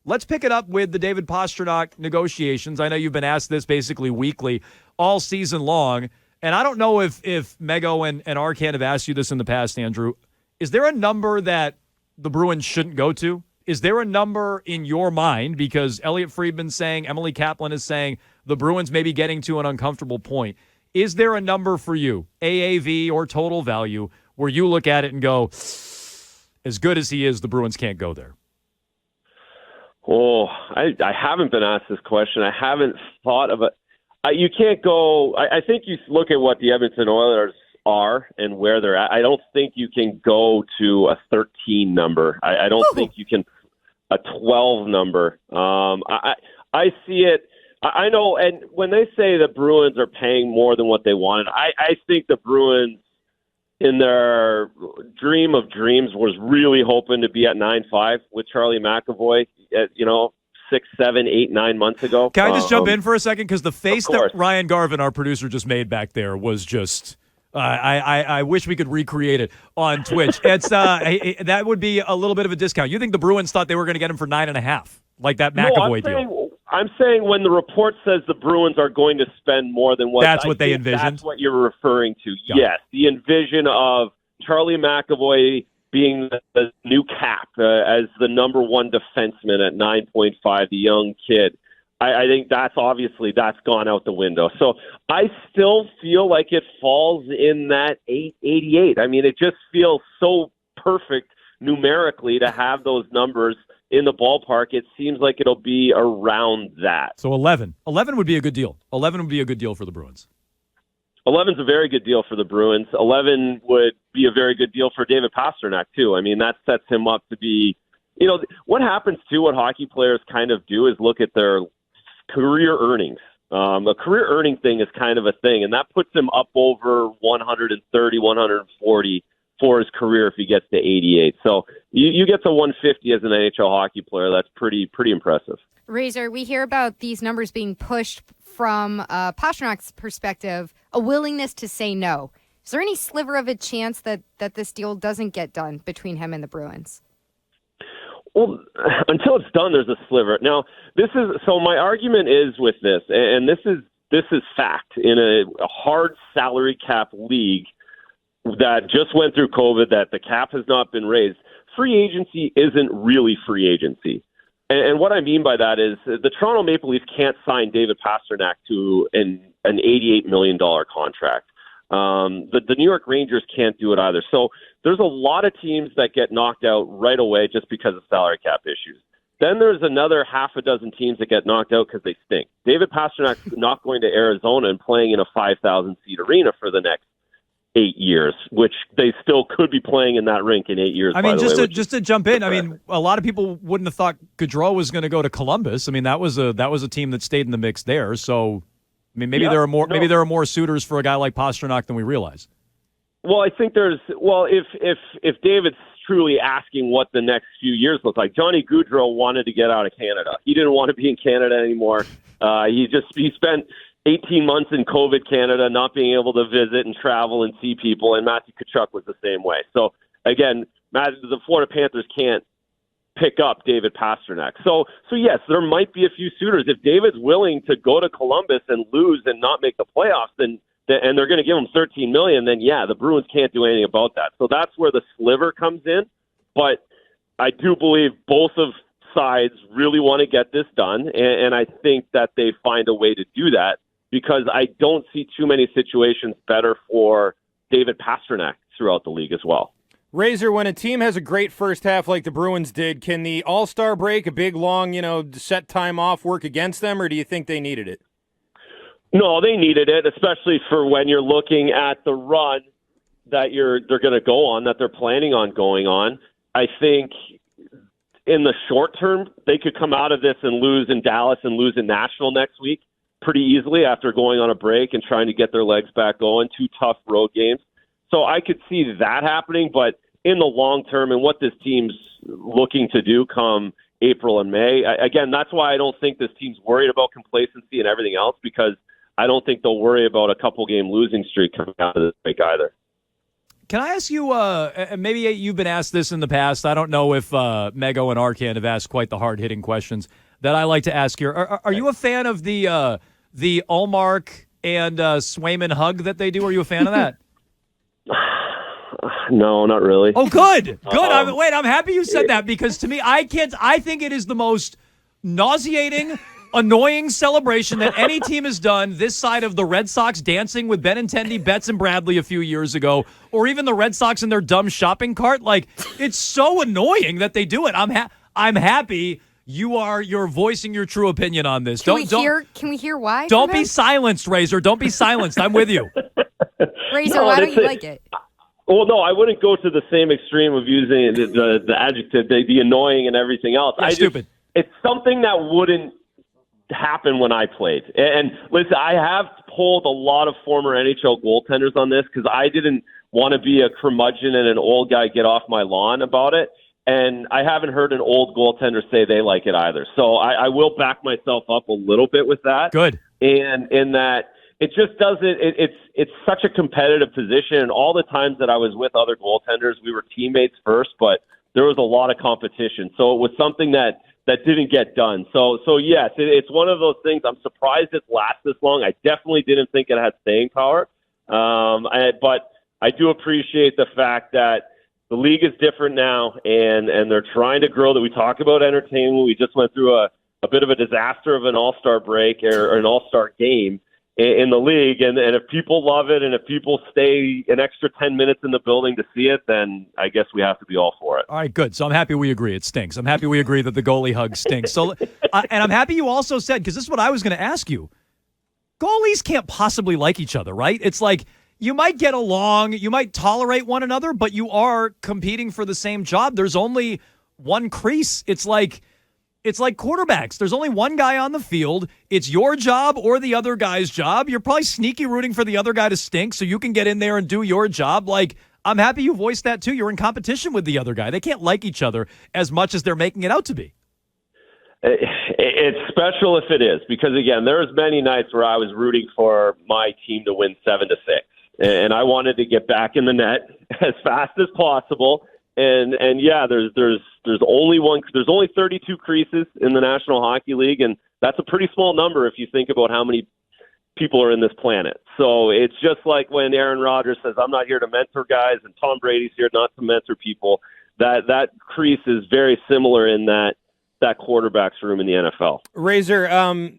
let's pick it up with the David Pastrnak negotiations. I know you've been asked this basically weekly all season long, and I don't know if Mego and Arcand have asked you this in the past, Andrew. Is there a number that the Bruins shouldn't go to? Is there a number in your mind? Because Elliot Friedman's saying, Emily Kaplan is saying, the Bruins may be getting to an uncomfortable point. Is there a number for you, AAV or total value, where you look at it and go, as good as he is, the Bruins can't go there? Oh, I haven't been asked this question. I haven't thought of it. You can't go. I think you look at what the Edmonton Oilers are and where they're at. I don't think you can go to a 13 number. I don't think you can a 12 number. I see it. I know, and when they say the Bruins are paying more than what they wanted, I think the Bruins, in their dream of dreams, was really hoping to be at 9-5 with Charlie McAvoy, 6, 7, 8, 9 months ago. Can I just jump in for a second? Because the face that Ryan Garvin, our producer, just made back there was just I wish we could recreate it on Twitch. It's that would be a little bit of a discount. You think the Bruins thought they were going to get him for 9.5, like that McAvoy deal? I'm saying when the report says the Bruins are going to spend more than what that's what they envisioned. That's what you're referring to. Yes, the envision of Charlie McAvoy being the new cap as the number one defenseman at 9.5, the young kid. I think that's gone out the window. So I still feel like it falls in that 888. I mean, it just feels so perfect numerically to have those numbers in the ballpark. It seems like it'll be around that. So 11. 11 would be a good deal. 11 would be a good deal for the Bruins. 11's a very good deal for the Bruins. 11 would be a very good deal for David Pastrnak, too. I mean, that sets him up to be, what happens, too, what hockey players kind of do is look at their career earnings. The career earning thing is kind of a thing, and that puts him up over 130, 140 for his career if he gets to 88. So you get to 150 as an NHL hockey player. That's pretty impressive. Razor, we hear about these numbers being pushed from Pasternak's perspective, a willingness to say no. Is there any sliver of a chance that this deal doesn't get done between him and the Bruins? Well, until it's done, there's a sliver. Now, my argument is with this, and this is fact, in a hard salary cap league that just went through COVID, that the cap has not been raised. Free agency isn't really free agency. And what I mean by that is the Toronto Maple Leafs can't sign David Pastrnak to an $88 million contract. The New York Rangers can't do it either. So there's a lot of teams that get knocked out right away just because of salary cap issues. Then there's another half a dozen teams that get knocked out because they stink. David Pasternak's not going to Arizona and playing in a 5,000-seat arena for the next 8 years, which they still could be playing in that rink in 8 years. I mean, just to jump in, I mean, a lot of people wouldn't have thought Gaudreau was going to go to Columbus. I mean, that was a team that stayed in the mix there. So, I mean, maybe there are more suitors for a guy like Pastrnak than we realize. Well, I think if David's truly asking what the next few years look like, Johnny Gaudreau wanted to get out of Canada. He didn't want to be in Canada anymore. He spent 18 months in COVID Canada, not being able to visit and travel and see people, and Matthew Tkachuk was the same way. So, again, the Florida Panthers can't pick up David Pastrnak. So yes, there might be a few suitors. If David's willing to go to Columbus and lose and not make the playoffs, and they're going to give him $13 million, then yeah, the Bruins can't do anything about that. So that's where the sliver comes in. But I do believe both of sides really want to get this done, and I think that they find a way to do that, because I don't see too many situations better for David Pastrnak throughout the league as well. Razor, when a team has a great first half like the Bruins did, can the All-Star break, a big, long, set time off, work against them, or do you think they needed it? No, they needed it, especially for when you're looking at the run that they're going to go on, that they're planning on going on. I think in the short term, they could come out of this and lose in Dallas and lose in Nashville next week pretty easily after going on a break and trying to get their legs back going. 2 tough road games. So I could see that happening, but in the long term and what this team's looking to do come April and May, again, that's why I don't think this team's worried about complacency and everything else, because I don't think they'll worry about a couple-game losing streak coming out of this break either. Can I ask you, maybe you've been asked this in the past. I don't know if Mego and Arcand have asked quite the hard-hitting questions that I like to ask here. Are you a fan of the Ulmark and Swayman hug that they do? Are you a fan of that? No, not really. Oh, good. I'm happy you said that, because to me, I think it is the most nauseating, annoying celebration that any team has done this side of the Red Sox dancing with Benintendi, Betts, and Bradley a few years ago, or even the Red Sox in their dumb shopping cart. Like, it's so annoying that they do it. I'm happy you're voicing your true opinion on this. Can we hear why? Don't be silenced, Razor. Don't be silenced. I'm with you. Razor, why don't you like it? Well, no, I wouldn't go to the same extreme of using the adjective, the annoying and everything else. Stupid. It's something that wouldn't happen when I played. And listen, I have polled a lot of former NHL goaltenders on this because I didn't want to be a curmudgeon and an old guy get off my lawn about it. And I haven't heard an old goaltender say they like it either. So I will back myself up a little bit with that. Good. And in that, it just doesn't. It's such a competitive position, and all the times that I was with other goaltenders, we were teammates first, but there was a lot of competition. So it was something that didn't get done. So yes, it's one of those things. I'm surprised it lasts this long. I definitely didn't think it had staying power, but I do appreciate the fact that the league is different now, and they're trying to grow. That we talk about entertainment. We just went through a bit of a disaster of an All-Star break or an All-Star game in the league, and if people love it and if people stay an extra 10 minutes in the building to see it, then I guess we have to be all for it. All right, good. So I'm happy we agree. It stinks. I'm happy we agree that the goalie hug stinks. So, and I'm happy you also said, because this is what I was going to ask you, goalies can't possibly like each other, right? It's like you might get along, you might tolerate one another, but you are competing for the same job. There's only one crease. It's like quarterbacks. There's only one guy on the field. It's your job or the other guy's job. You're probably sneaky rooting for the other guy to stink so you can get in there and do your job. Like, I'm happy you voiced that too. You're in competition with the other guy. They can't like each other as much as they're making it out to be. It's special if it is, because again, there's many nights where I was rooting for my team to win 7-6, and I wanted to get back in the net as fast as possible. And yeah, there's only 32 creases in the National Hockey League, and that's a pretty small number if you think about how many people are in this planet. So it's just like when Aaron Rodgers says, "I'm not here to mentor guys," and Tom Brady's here not to mentor people. That crease is very similar in that quarterback's room in the NFL. Razor,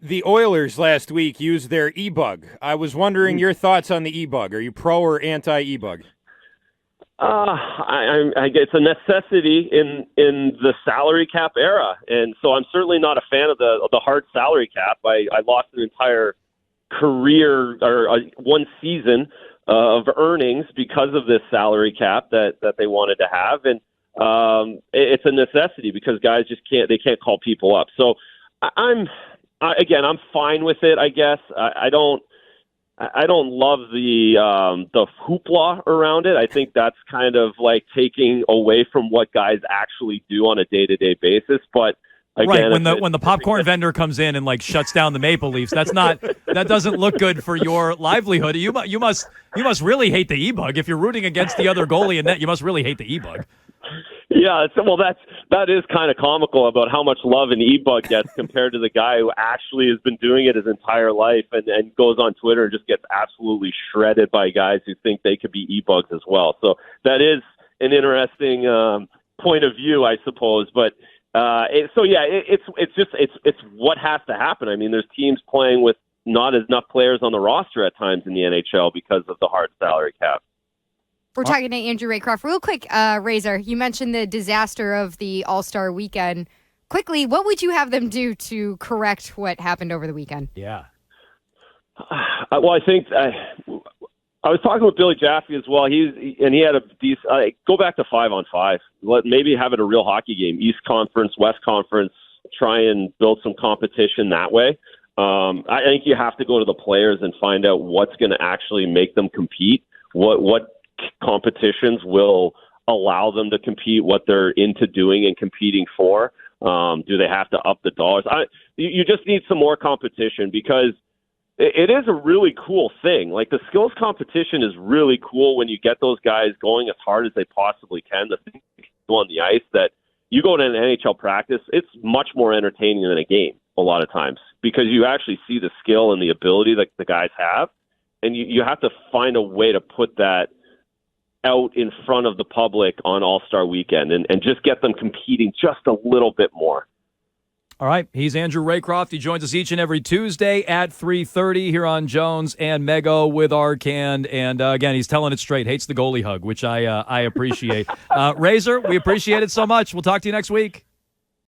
the Oilers last week used their e-bug. I was wondering your thoughts on the e-bug. Are you pro or anti-e-bug? I it's a necessity in the salary cap era, and so I'm certainly not a fan of the hard salary cap. I lost an entire career or one season of earnings because of this salary cap that they wanted to have, and it's a necessity because guys just can't call people up. So I'm fine with it. I guess I don't love the hoopla around it. I think that's kind of like taking away from what guys actually do on a day-to-day basis. But again, right, when the popcorn vendor comes in and like shuts down the Maple Leafs, that doesn't look good for your livelihood. You must really hate the e-bug if you're rooting against the other goalie in net. You must really hate the e-bug. Yeah, that is kind of comical about how much love an e-bug gets compared to the guy who actually has been doing it his entire life and goes on Twitter and just gets absolutely shredded by guys who think they could be e-bugs as well. So that is an interesting point of view, I suppose. But it's what has to happen. I mean, there's teams playing with not enough players on the roster at times in the NHL because of the hard salary cap. We're talking to Andrew Raycroft. Real quick, Razor, you mentioned the disaster of the All-Star weekend. Quickly, what would you have them do to correct what happened over the weekend? Yeah. Well, I think I was talking with Billy Jaffe as well. He had a decent go back to 5-on-5. Maybe have it a real hockey game, East Conference, West Conference. Try and build some competition that way. I think you have to go to the players and find out what's going to actually make them compete. What competitions will allow them to compete, what they're into doing and competing for. Do they have to up the dollars? You just need some more competition because It is a really cool thing. Like, the skills competition is really cool when you get those guys going as hard as they possibly can. The thing on the ice that you go to an NHL practice, it's much more entertaining than a game a lot of times because you actually see the skill and the ability that the guys have, and you have to find a way to put that out in front of the public on All-Star Weekend and just get them competing just a little bit more. All right, he's Andrew Raycroft. He joins us each and every Tuesday at 3:30 here on Jones and Mego with Arcand. And again, he's telling it straight. Hates the goalie hug, which I appreciate. Razor, we appreciate it so much. We'll talk to you next week.